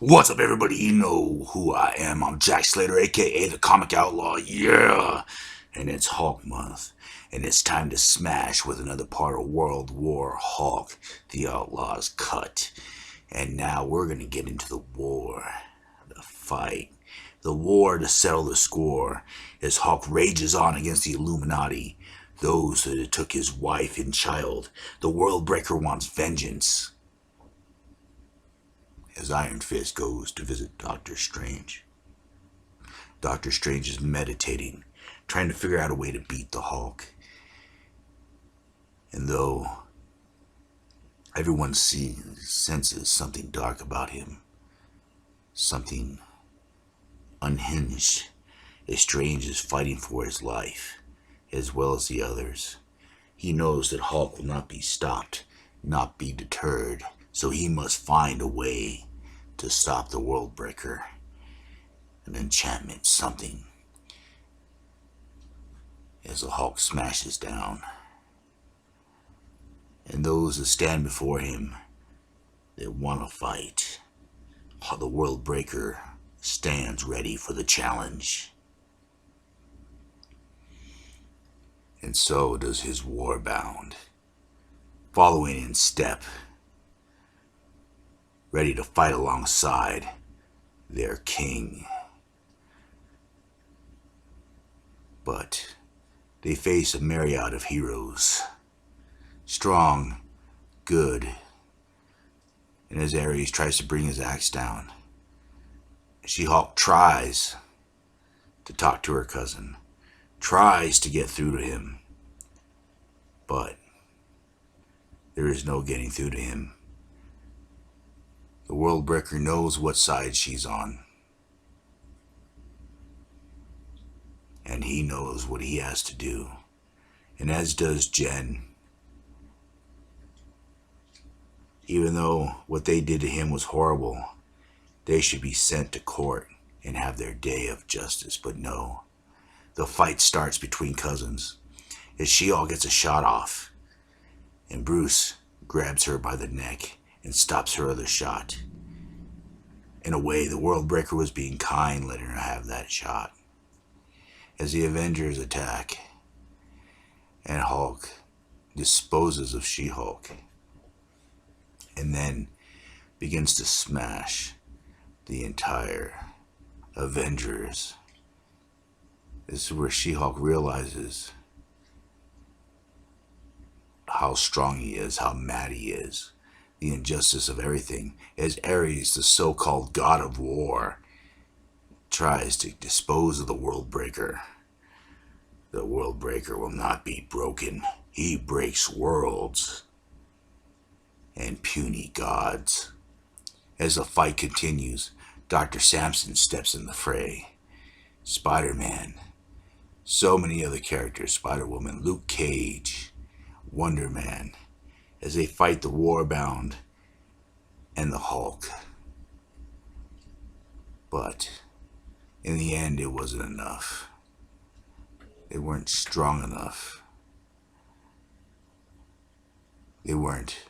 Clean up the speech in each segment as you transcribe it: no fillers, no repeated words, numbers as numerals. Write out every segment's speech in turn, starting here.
What's up, everybody? You know who I am. I'm Jack Slater, aka the Comic Outlaw. Yeah! And it's Hulk Month. And it's time to smash with another part of World War Hulk, the Outlaws cut. And now we're gonna get into the war. The fight. The war to settle the score as Hulk rages on against the Illuminati. Those that took his wife and child. The World Breaker wants vengeance. As Iron Fist goes to visit Doctor Strange. Doctor Strange is meditating, trying to figure out a way to beat the Hulk. And though everyone senses something dark about him, something unhinged, as Strange is fighting for his life, as well as the others. He knows that Hulk will not be stopped, not be deterred, so he must find a way to stop the World Breaker. An enchantment, something. As the Hulk smashes down. And those that stand before him, they want to fight. The World Breaker stands ready for the challenge. And so does his Warbound, following in step, ready to fight alongside their king. But they face a myriad of heroes, strong, good, and as Ares tries to bring his axe down, She-Hulk tries to talk to her cousin, tries to get through to him, but there is no getting through to him. The World Breaker knows what side she's on. And he knows what he has to do. And as does Jen. Even though what they did to him was horrible, they should be sent to court and have their day of justice. But no. The fight starts between cousins as She-Hulk gets a shot off. And Bruce grabs her by the neck and stops her other shot. In a way, the World Breaker was being kind, letting her have that shot. As the Avengers attack, and Hulk disposes of She-Hulk, and then begins to smash the entire Avengers. This is where She-Hulk realizes how strong he is, how mad he is, the injustice of everything, as Ares, the so-called god of war, tries to dispose of the World Breaker. The World Breaker will not be broken. He breaks worlds and puny gods. As the fight continues, Dr. Samson steps in the fray. Spider-Man, so many other characters, Spider-Woman, Luke Cage, Wonder Man, as they fight the Warbound and the Hulk. But in the end, it wasn't enough. They weren't strong enough. They weren't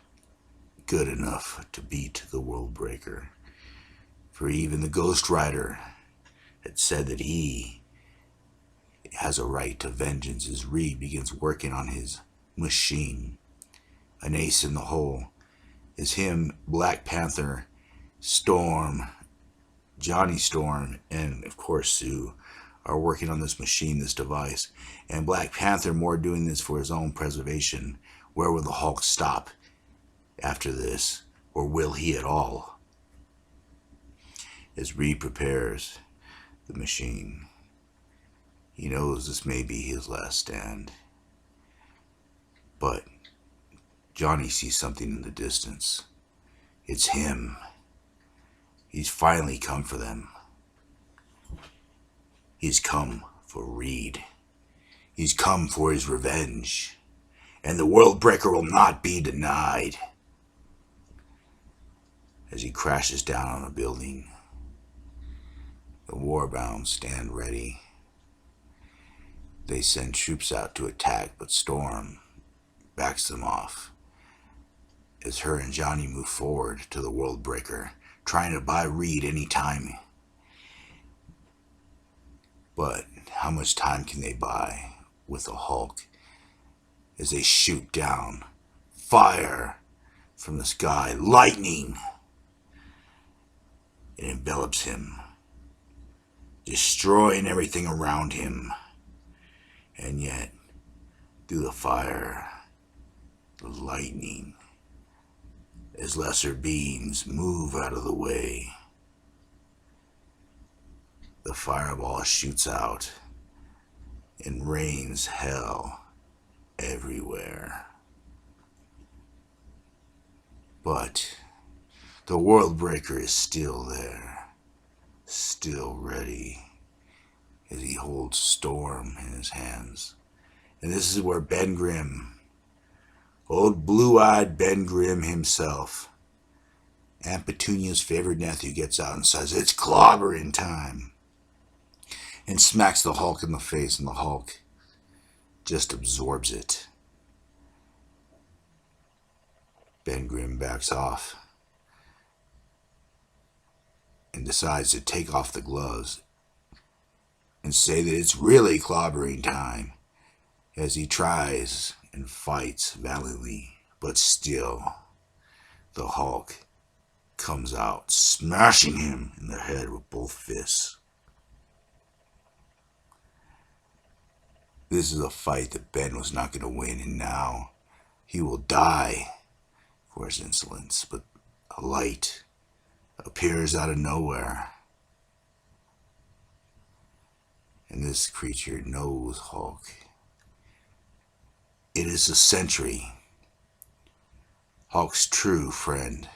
good enough to beat the World Breaker. For even the Ghost Rider had said that he has a right to vengeance as Reed begins working on his machine. An ace in the hole is him, Black Panther, Storm, Johnny Storm, and of course Sue are working on this machine, this device. And Black Panther more doing this for his own preservation. Where will the Hulk stop after this? Or will he at all? As Reed prepares the machine, he knows this may be his last stand. But Johnny sees something in the distance. It's him. He's finally come for them. He's come for Reed. He's come for his revenge. And the World Breaker will not be denied. As he crashes down on a building, the Warbound stand ready. They send troops out to attack, but Storm backs them off as her and Johnny move forward to the World Breaker, trying to buy Reed any time. But how much time can they buy with the Hulk as they shoot down fire from the sky, lightning? It envelops him, destroying everything around him. And yet, through the fire, the lightning, as lesser beings move out of the way, the fireball shoots out and rains hell everywhere. But the World Breaker is still there, still ready, as he holds Storm in his hands. And this is where Ben Grimm, old blue-eyed Ben Grimm himself, Aunt Petunia's favorite nephew, gets out and says, "It's clobbering time," and smacks the Hulk in the face, and the Hulk just absorbs it. Ben Grimm backs off and decides to take off the gloves and say that it's really clobbering time, as he tries and fights valiantly, but still the Hulk comes out, smashing him in the head with both fists. This is a fight that Ben was not going to win, and now he will die for his insolence. But a light appears out of nowhere, and this creature knows Hulk. It is the Sentry, Hulk's true friend.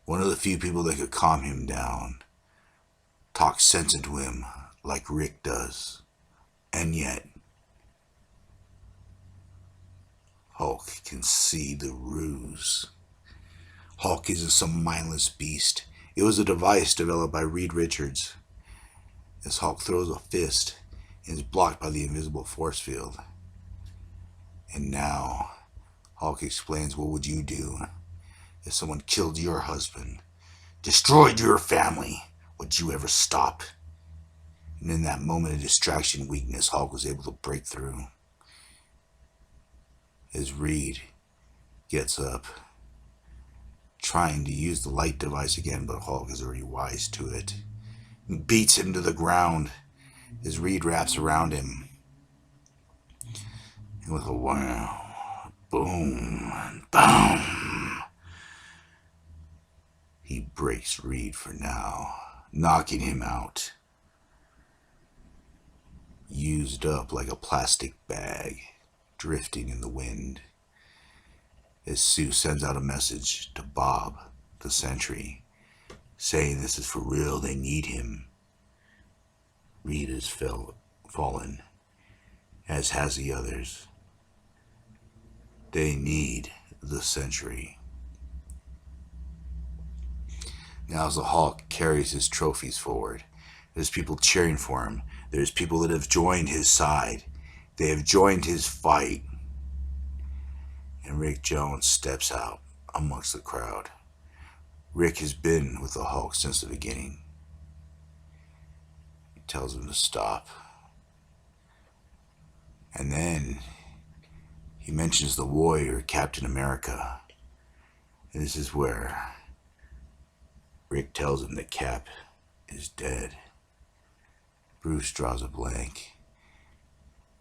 One of the few people that could calm him down, talk sense into him like Rick does. And yet, Hulk can see the ruse. Hulk isn't some mindless beast. It was a device developed by Reed Richards. As Hulk throws a fist, it is blocked by the invisible force field. And now, Hulk explains, what would you do if someone killed your husband, destroyed your family? Would you ever stop? And in that moment of distraction and weakness, Hulk was able to break through. As Reed gets up, trying to use the light device again, but Hulk is already wise to it, and beats him to the ground as Reed wraps around him. And with a wow, boom, boom, he breaks Reed for now, knocking him out, used up like a plastic bag, drifting in the wind, as Sue sends out a message to Bob, the Sentry, saying this is for real, they need him. Reed has fallen, as has the others. They need the Sentry. Now as the Hulk carries his trophies forward, there's people cheering for him. There's people that have joined his side. They have joined his fight. And Rick Jones steps out amongst the crowd. Rick has been with the Hulk since the beginning. He tells him to stop. And then he mentions the warrior, Captain America. And this is where Rick tells him that Cap is dead. Bruce draws a blank.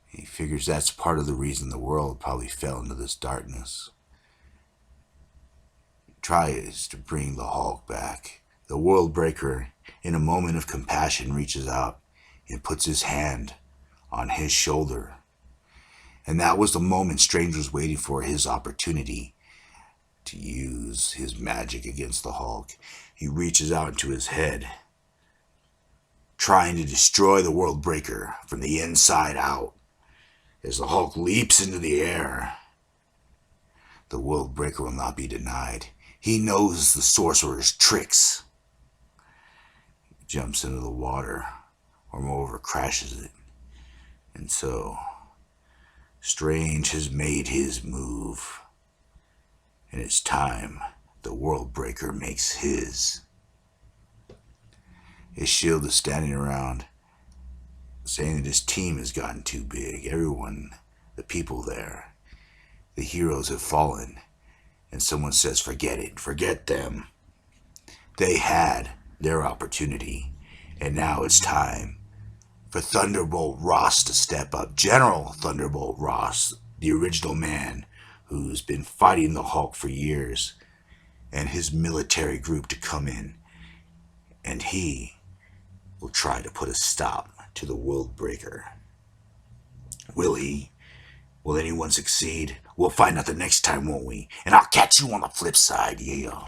He figures that's part of the reason the world probably fell into this darkness. He tries to bring the Hulk back. The World Breaker, in a moment of compassion, reaches out and puts his hand on his shoulder. And that was the moment Strange was waiting for, his opportunity to use his magic against the Hulk. He reaches out into his head, trying to destroy the World Breaker from the inside out. As the Hulk leaps into the air, the World Breaker will not be denied. He knows the sorcerer's tricks. He jumps into the water, or moreover crashes it. And so, Strange has made his move. And it's time. the World Breaker makes his. His shield is standing around, saying that his team has gotten too big. Everyone, the people there, the heroes have fallen. And someone says, forget it, forget them. They had their opportunity, and now it's time for Thunderbolt Ross to step up. General Thunderbolt Ross, the original man who's been fighting the Hulk for years, and his military group to come in, and he will try to put a stop to the World Breaker. Will he? Will anyone succeed? We'll find out the next time, won't we? And I'll catch you on the flip side, yeah.